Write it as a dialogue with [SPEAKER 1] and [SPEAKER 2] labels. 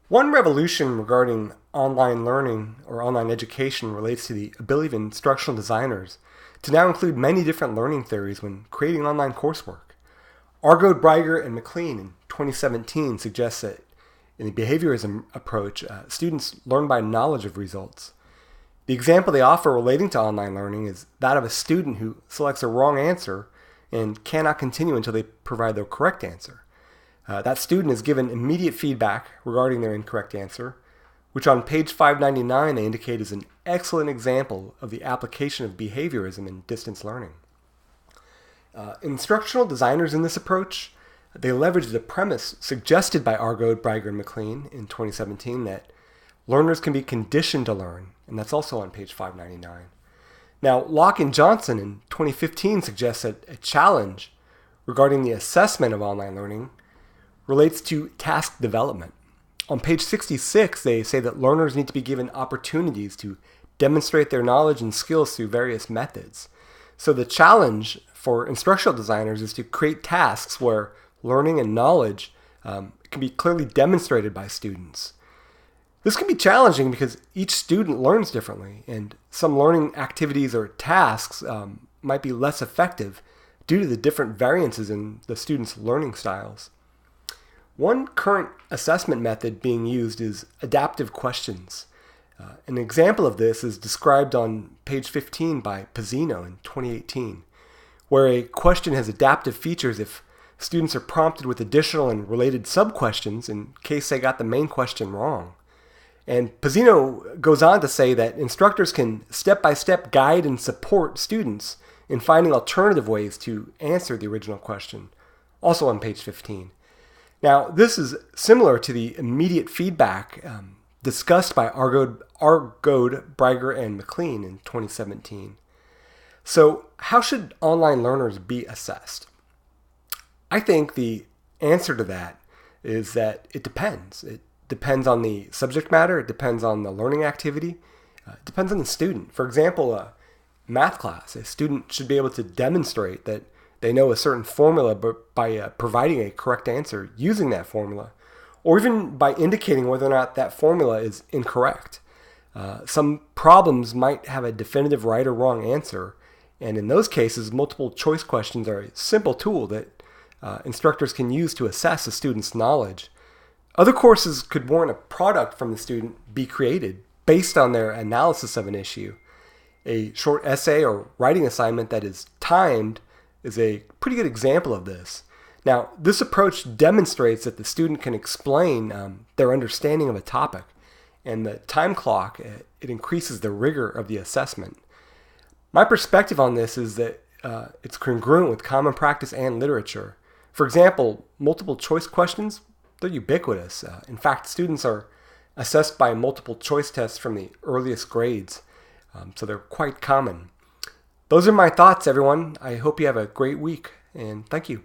[SPEAKER 1] One revolution regarding online learning or online education relates to the ability of instructional designers to now include many different learning theories when creating online coursework. Argode, Breiger, and McLean in 2017 suggests that in the behaviorism approach, students learn by knowledge of results. The example they offer relating to online learning is that of a student who selects a wrong answer and cannot continue until they provide the correct answer. That student is given immediate feedback regarding their incorrect answer, which on page 599 they indicate is an excellent example of the application of behaviorism in distance learning. Instructional designers in this approach, they leverage the premise suggested by Argode, Breiger, and McLean in 2017 that learners can be conditioned to learn, and that's also on page 599. Now, Locke and Johnson in 2015 suggests that a challenge regarding the assessment of online learning relates to task development. On page 66, they say that learners need to be given opportunities to demonstrate their knowledge and skills through various methods. So the challenge for instructional designers is to create tasks where learning and knowledge can be clearly demonstrated by students. This can be challenging because each student learns differently, and some learning activities or tasks might be less effective due to the different variances in the students' learning styles. One current assessment method being used is adaptive questions. An example of this is described on page 15 by Pizzino in 2018, where a question has adaptive features if students are prompted with additional and related sub-questions in case they got the main question wrong. And Pizzino goes on to say that instructors can step-by-step guide and support students in finding alternative ways to answer the original question, also on page 15. Now, this is similar to the immediate feedback discussed by Argode, Breiger, and McLean in 2017. So, how should online learners be assessed? I think the answer to that is that it depends. It depends on the subject matter, it depends on the learning activity, it depends on the student. For example, a math class, a student should be able to demonstrate that they know a certain formula by providing a correct answer using that formula, or even by indicating whether or not that formula is incorrect. Some problems might have a definitive right or wrong answer, and in those cases, multiple choice questions are a simple tool that instructors can use to assess a student's knowledge. Other courses could warrant a product from the student be created based on their analysis of an issue. A short essay or writing assignment that is timed is a pretty good example of this. Now, this approach demonstrates that the student can explain their understanding of a topic, and the time clock, it increases the rigor of the assessment. My perspective on this is that it's congruent with common practice and literature. For example, multiple choice questions, they're ubiquitous. In fact, students are assessed by multiple choice tests from the earliest grades, so they're quite common. Those are my thoughts, everyone. I hope you have a great week, and thank you.